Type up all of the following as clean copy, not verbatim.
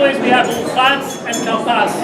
always, we have Chats and Kalpas.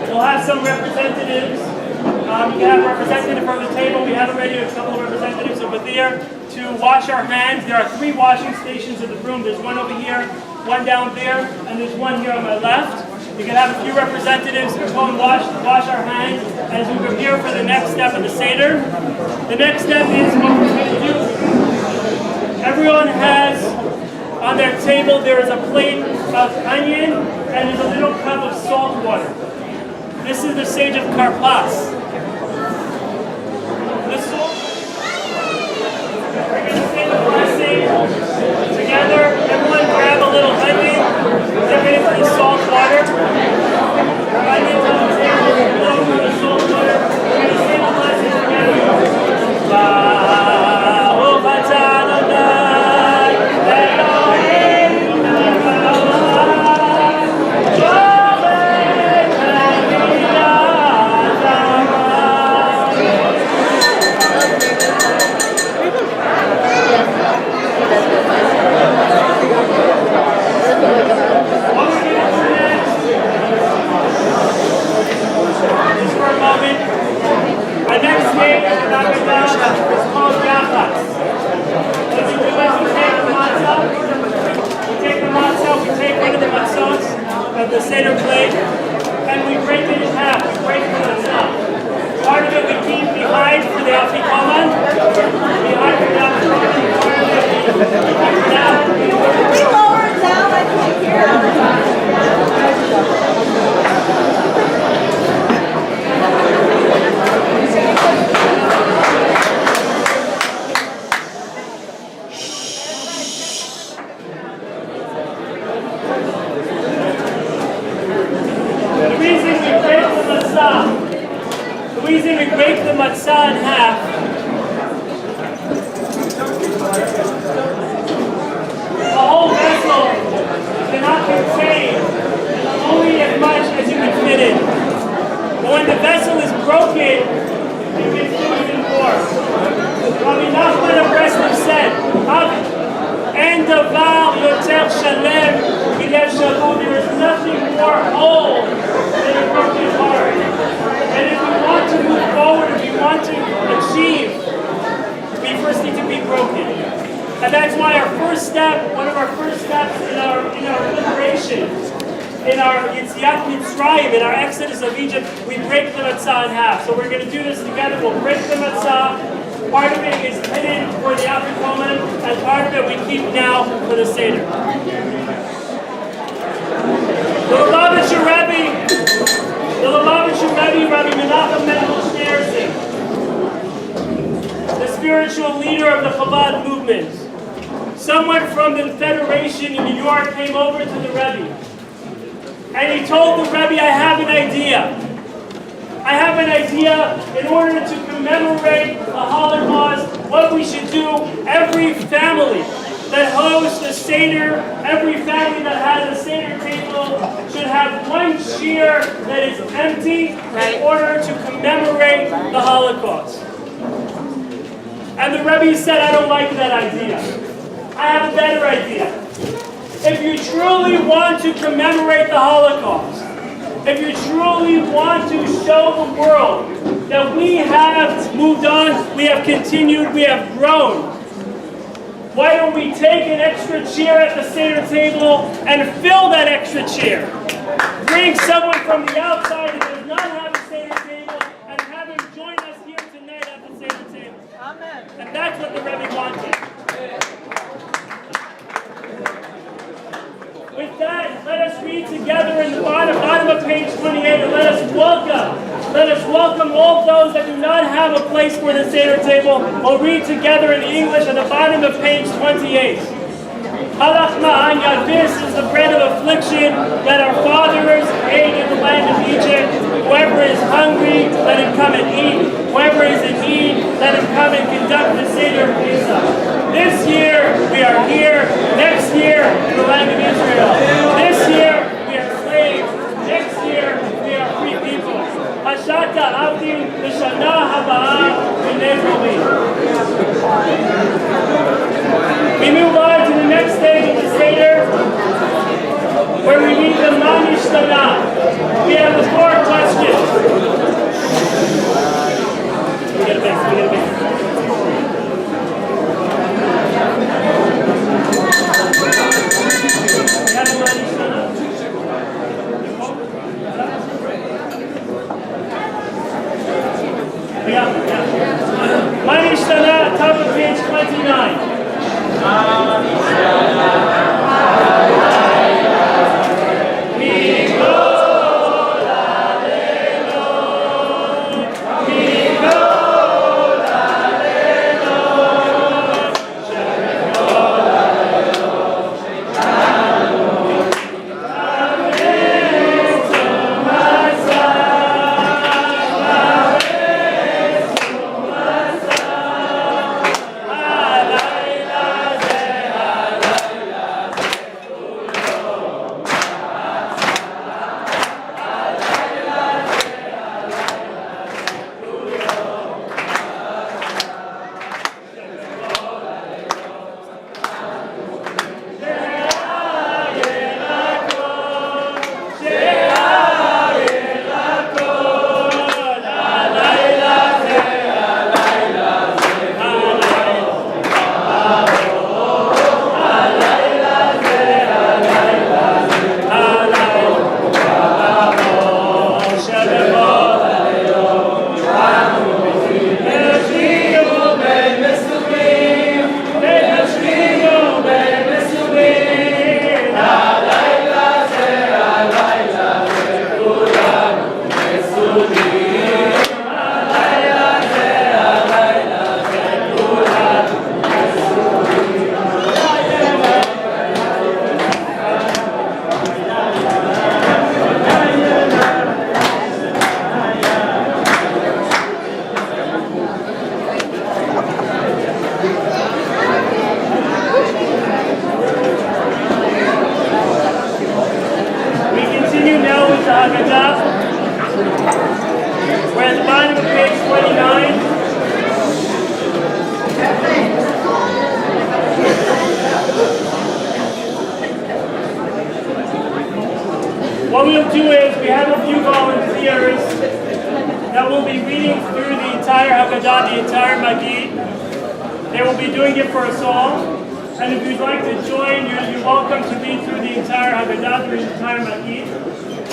We'll have some representatives. You can have a representative from the table. We have already a couple of representatives over there to wash our hands. There are 3 washing stations in the room. There's one over here, one down there, and there's one here on my left. We can have a few representatives go and wash our hands as we prepare for the next step of the seder. The next step is what we're going to do. Everyone has on their table, there is a plate of onion and there's a little cup of salt water. This is the sage of Karpas. The salt. We're going to say the blessing together. Everyone grab a little onion, dip it into the salt water. Onions on the table, blow through the salt water. We're going to say the blessing together. The seder plate, and we break it in half. We break it in half. Part of it we keep behind for the afikoman. Behind for the afikoman. We lower it down. I can't hear it all the time. The reason we break the matzah in half, the whole vessel cannot contain only as much as you can fit in. But when the vessel is broken, you can do even more. Rabbi Nachman of Breslov said, "En davar yoter shalem milev shavu." There is nothing more whole than a broken heart. And if we want to move forward, if we want to achieve, we first need to be broken. And that's why our first step, one of our first steps in our liberation, in our Yetziat Mitzrayim, in our exodus of Egypt, we break the matzah in half. So we're going to do this together. We'll break the matzah. Part of it is hidden for the afikoman, and part of it we keep now for the seder. The Lubavitcher Rebbe, Rabbi Menachem Mendel Schneerson, the spiritual leader of the Chabad movement. Someone from the Federation in New York came over to the Rebbe, and he told the Rebbe, I have an idea. I have an idea in order to commemorate the Holocaust, what we should do. Every family that hosts a seder, every family that has a seder table should have one chair that is empty in order to commemorate the Holocaust. And the Rebbe said, I don't like that idea. I have a better idea. If you truly want to commemorate the Holocaust, if you truly want to show the world that we have moved on, we have continued, we have grown, why don't we take an extra chair at the seder table and fill that extra chair? Bring someone from the outside who does not have a seder table and have him join us here tonight at the seder table. Amen. And that's what the Rebbe wanted. With that, let us read together in the bottom of page 28, and let us welcome all those that do not have a place for the seder table. We'll read together in English at the bottom of page 28. Halach ma'an yad, this is the bread of affliction that our fathers ate in the land of Egypt. Whoever is hungry, let him come and eat. Whoever is in need, let him come and conduct the seder of Pessah. This year, we are here. Next year, in the land of Israel. This year, we are slaves. Next year, we are free people. Hashata avdim l'shana haba'ah v'nezrovi. We move on to the next stage of the Seder, where we read the Ishtana? We have the 4 questions. We get a bit. What Ishtana? Top of page 29. We're at the bottom of page 29. What we'll do is we have a few volunteers that will be reading through the entire Haggadah, the entire Magid. They will be doing it for us all. And if you'd like to join, you're welcome to read through the entire Haggadah, through the entire Magid.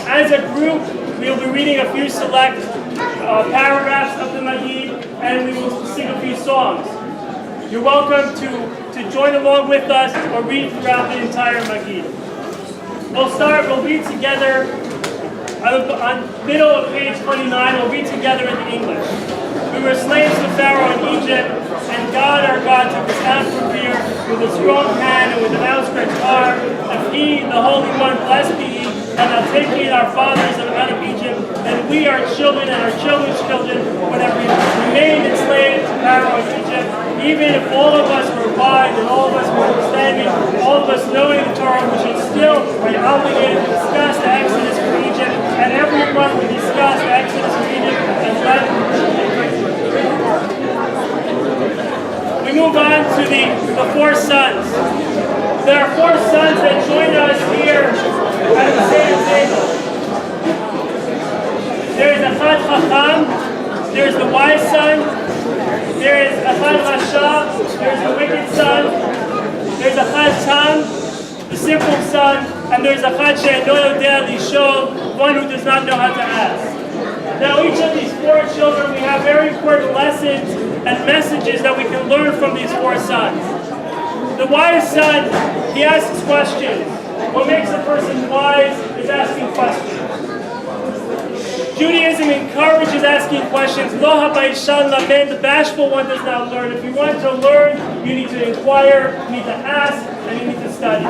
As a group, we'll be reading a few select paragraphs of the Magid, and we will sing a few songs. You're welcome to join along with us or read throughout the entire Magid. We'll read together on middle of page 29, we'll read together in English. We were slaves to Pharaoh in Egypt, and God, our God, took us out from here with a strong hand and with an outstretched arm. And He, the Holy One, blessed be He, and now take ye our fathers out of Egypt, and we, our children, and our children's children, would have remained enslaved to Pharaoh in Egypt, even if all of us were wise and all of us were understanding, all of us knowing the Torah, we should still be obligated to discuss the Exodus from Egypt, and everyone would discuss the Exodus from Egypt and let we move on to the 4 sons. There are 4 sons that joined us here at the seder table. There is Achad Chacham, there is the wise son, there is Achad Rasha, there is the wicked son, there is Achad Tam, the simple son, and there is Achad She'eino Yodea Lishol, one who does not know how to ask. Now each of these 4 children, we have very important lessons and messages that we can learn from these 4 sons. The wise son, he asks questions. What makes a person wise is asking questions. Judaism encourages asking questions. Lo habayishan lamed, the bashful one does not learn. If you want to learn, you need to inquire, you need to ask, and you need to study.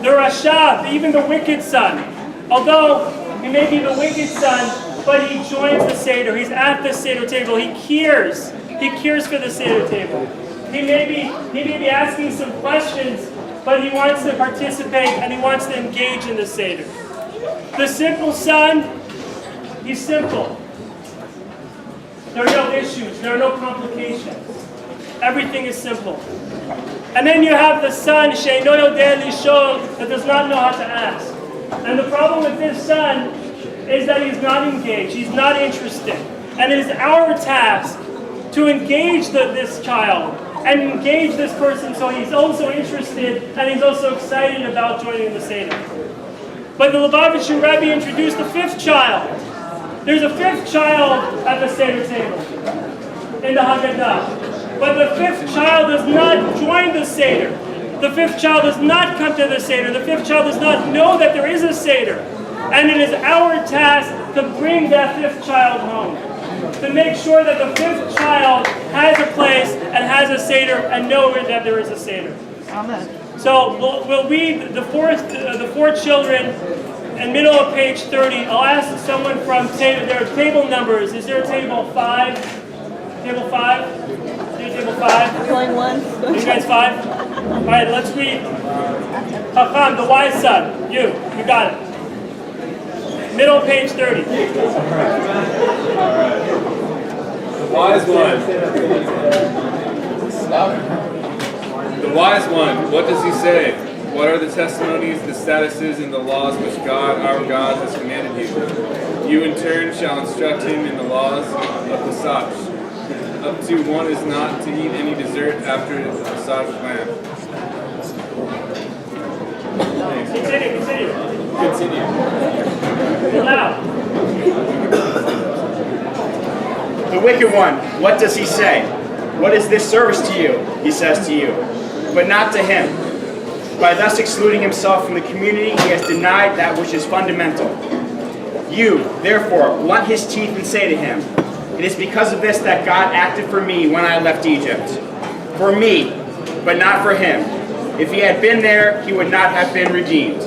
The Rasha, even the wicked son, although he may be the wicked son, but he joins the Seder. He's at the Seder table. He cares. He cares for the Seder table. He may be asking some questions, but he wants to participate and he wants to engage in the Seder. The simple son, he's simple. There are no issues. There are no complications. Everything is simple. And then you have the son, She'eino Yodea Lishol, that does not know how to ask. And the problem with this son is that he's not engaged, he's not interested. And it is our task to engage this child and engage this person so he's also interested and he's also excited about joining the seder. But the Lubavitcher Rebbe introduced a fifth child. There's a fifth child at the seder table in the Haggadah. But the fifth child does not join the seder. The fifth child does not come to the seder. The fifth child does not know that there is a seder. And it is our task to bring that fifth child home. To make sure that the fifth child has a place and has a seder and know that there is a seder. Amen. So we'll read the four children in middle of page 30. I'll ask someone from there are table numbers. Is there a table 5? Table 5? Is there a table 5? Going once. You guys 5? All right, let's read. Chacham, the wise son. You got it. Middle of page 30. The wise one. The wise one, what does he say? What are the testimonies, the statuses, and the laws which God, our God, has commanded you? You in turn shall instruct him in the laws of the Pesach. Up to one is not to eat any dessert after the Pesach lamb. Continue. Loud. The wicked one, what does he say? What is this service to you? He says to you, but not to him. By thus excluding himself from the community, he has denied that which is fundamental. You, therefore, blunt his teeth and say to him, it is because of this that God acted for me when I left Egypt. For me, but not for him. If he had been there, he would not have been redeemed.